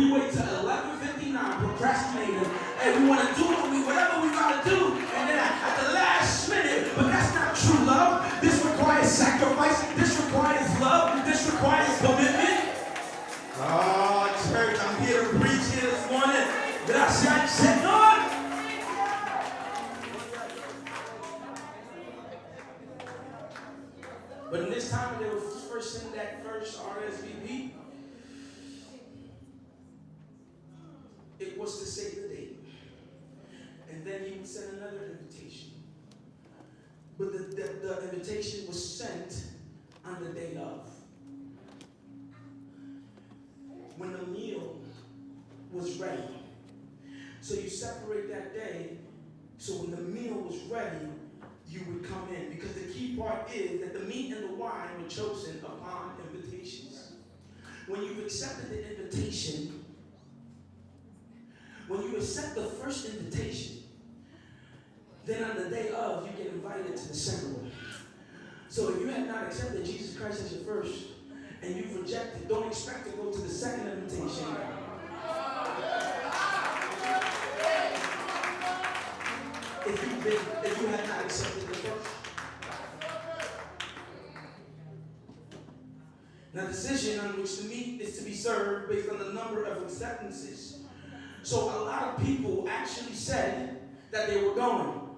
we wait till 11:59, procrastinating, and we want to do whatever we got to do, and then at the last minute. But that's not true love. This requires sacrifice. This requires love. This requires commitment. Oh, church, I'm here to preach here this morning. Gracias, Señor. But in this time, when they were first sending that first RSVP, it was to say the date. And then he would send another invitation. But the invitation was sent on the day of. When the meal was ready. So you separate that day. So when the meal was ready, you would come in. Because the key part is that the meat and the wine were chosen upon invitations. When you've accepted the invitation, when you accept the first invitation, then on the day of, you get invited to the second one. So if you have not accepted Jesus Christ as your first, and you've rejected, don't expect to go to the second invitation. If you have not accepted the first. Now, the decision on which the meat is to be served based on the number of acceptances. So a lot of people actually said that they were going.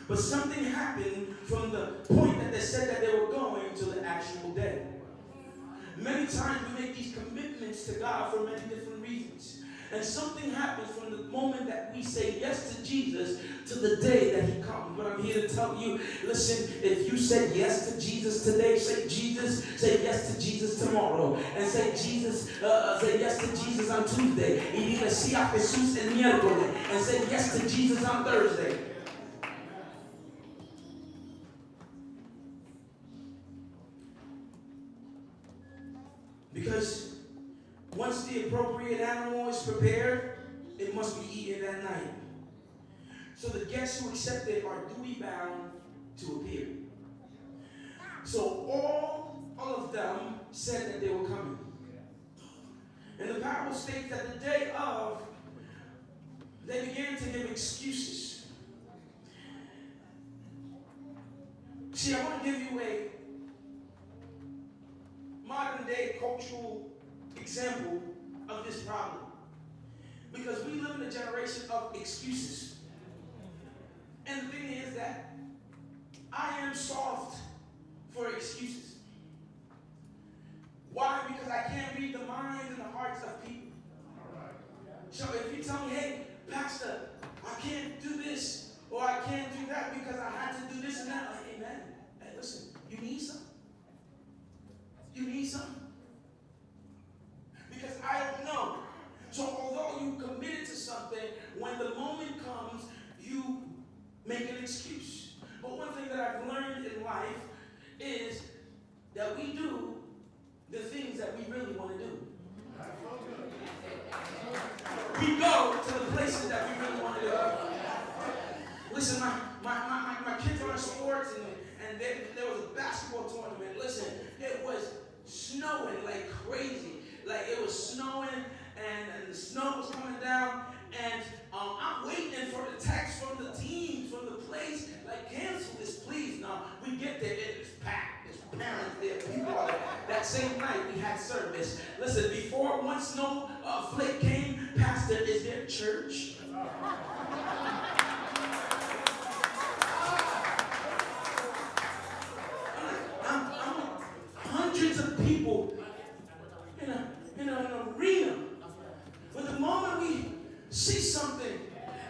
But something happened from the point that they said that they were going to the actual day. Many times we make these commitments to God for many different reasons. And something happens from the moment that we say yes to Jesus to the day that he comes. But I'm here to tell you, listen, if you said yes to Jesus today, say yes to Jesus tomorrow. And say yes to Jesus on Tuesday. Y dile sí a Jesús el miércoles. And say yes to Jesus on Thursday. Because once the appropriate animal is prepared, it must be eaten that night. So the guests who accepted are duty bound to appear. So all of them said that they were coming. And the parable states that the day of, they began to give excuses. See, I want to give you a modern day cultural example of this problem. Because we live in a generation of excuses. And the thing is that I am soft for excuses. Why? Because I can't read the minds and the hearts of people. So if you tell me, hey, Pastor, I can't do this or I can't do that because I had to do this and that, like, amen. Hey, listen, you need something. You need something. Because I don't know. So although you committed to something, when the moment comes, you make an excuse. But one thing that I've learned in life is that we do the things that we really want to do. We go to the places that we really want to go. Listen, my kids are in sports, and there was a basketball tournament. Listen, it was snowing like crazy. Like it was snowing, and the snow was coming down, and I'm waiting for the text from the team, from the place, like, cancel this, please. Now, we get there, it's packed. There's parents there, people are there. That same night, we had service. Listen, before one snow flake came, Pastor, is there church? Hundreds of people in an arena. But the moment we see something,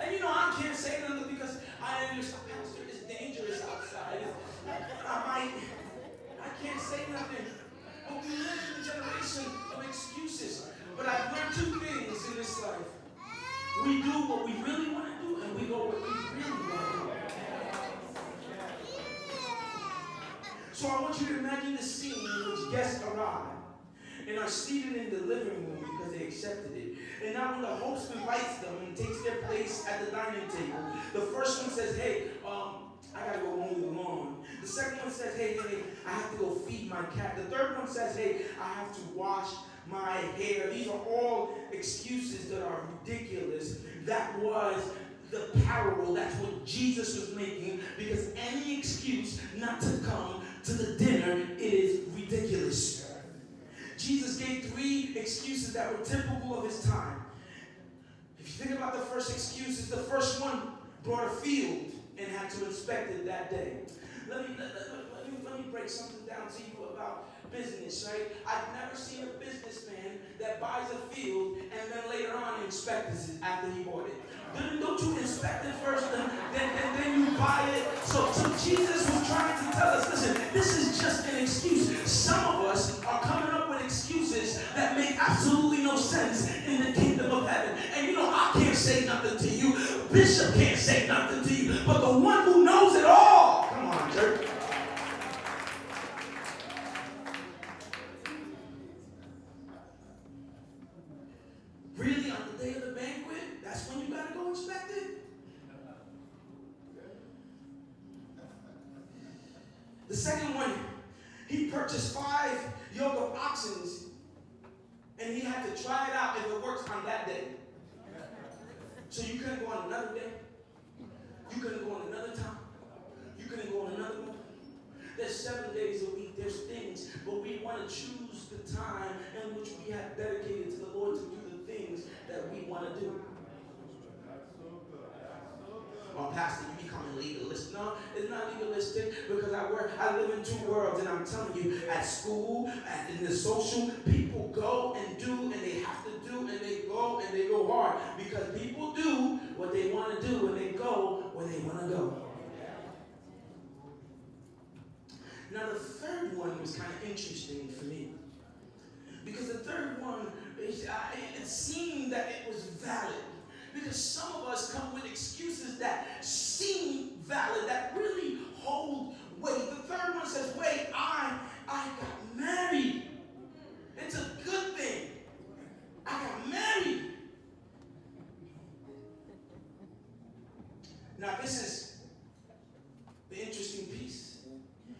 and I can't say nothing because I understand, Pastor, it's dangerous outside. I can't say nothing. But we live in a generation of excuses. But I've learned two things in this life. We do what we really want to do, and we go what we really want to do. So I want you to imagine the scene in which guests arrive and are seated in the living room because they accepted it. And now when the host invites them and takes their place at the dining table, the first one says, hey, I got to go mow the lawn. The second one says, hey, I have to go feed my cat. The third one says, hey, I have to wash my hair. These are all excuses that are ridiculous. That was the parable. That's what Jesus was making, because any excuse not to come to the dinner is ridiculous. Jesus gave 3 excuses that were typical of his time. If you think about the first excuses, the first one brought a field and had to inspect it that day. Let me break something down to you about business, right? I've never seen a businessman that buys a field and then later on inspects it after he bought it. Don't you inspect it first, then you buy it? So Jesus was trying to tell us, listen, this is just an excuse. Some of us are coming up with excuses that make absolutely no sense in the kingdom of heaven. And I can't say nothing to you. Bishop can't say nothing to you. But the one who knows it all, come on, church. Really, on the day of the banquet, that's when you got to go inspect it? The second one, he purchased 5 yoke of oxen, and he had to try it out if it works on that day. So you couldn't go on another day. You couldn't go on another time. You couldn't go on another month. There's 7 days a week. There's things, but we want to choose the time in which we have dedicated to the Lord to do the things that we want to do. Oh, Pastor, you becoming legalist. No, it's not legalistic, because I live in 2 worlds, and I'm telling you, at school, in the social, people go and do, and they have to do, and they go hard, because people do what they want to do, and they go where they want to go. Now, the third one was kind of interesting for me, because the third one, it seemed that it was valid. Because some of us come with excuses that seem valid, that really hold weight. The third one says, wait, I got married. It's a good thing. I got married. Now, this is the interesting piece.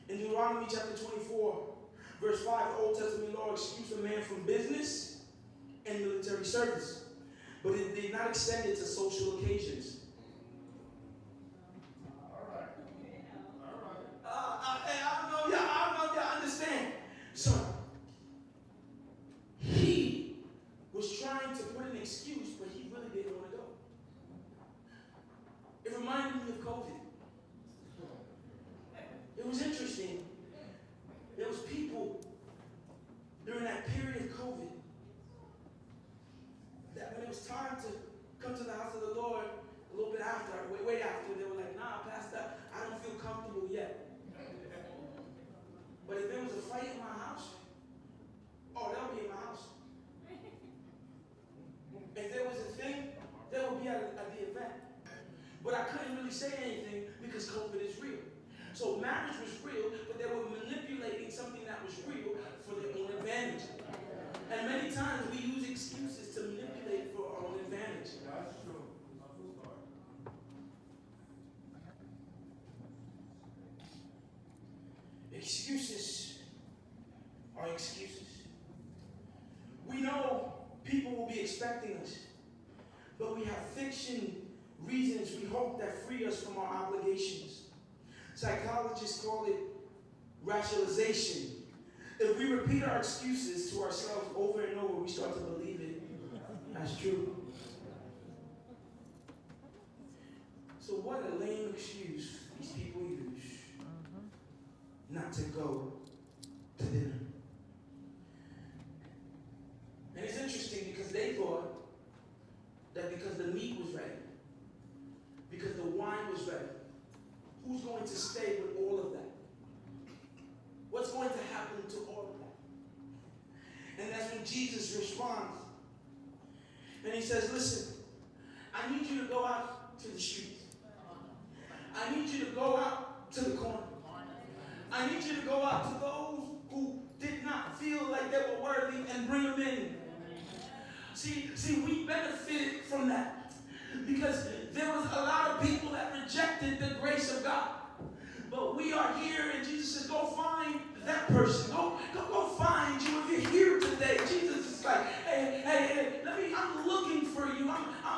In Deuteronomy chapter 24, verse 5, the Old Testament law excused a man from business and military service, but it did not extend it to social occasions. I don't know if y'all understand. So, he was trying to put an excuse, but he really didn't want to go. It reminded me of COVID. It was interesting. There was people during that period of COVID that when it was time to come to the house of the Lord, a little bit after, way after, they were like, nah, Pastor, I don't feel comfortable yet. But if there was a fight in my house, oh, they'll be in my house. If there was a thing, they would be at the event. But I couldn't really say anything because COVID is real. So marriage was real, but they were manipulating something that was real for their own advantage. And many times we use excuses to manipulate for our own advantage. That's true. Excuses are excuses. We know people will be expecting us, but we have fiction reasons we hope that free us from our obligations. Psychologists call it rationalization. If we repeat our excuses to ourselves over and over, we start to believe it as true. So what a lame excuse these people use not to go to dinner. And it's interesting because they thought that because the meat was ready, because the wine was ready, who's going to stay with all of that? What's going to happen to all of that? And that's when Jesus responds. And he says, listen, I need you to go out to the streets. I need you to go out to the corner. I need you to go out to those who did not feel like they were worthy and bring them in. See, we benefited from that because there was a lot of people that rejected the grace of God. But we are here, and Jesus says, go find that person. Go find you. If you're here today, Jesus It's like, hey, let me, I'm looking for you. I'm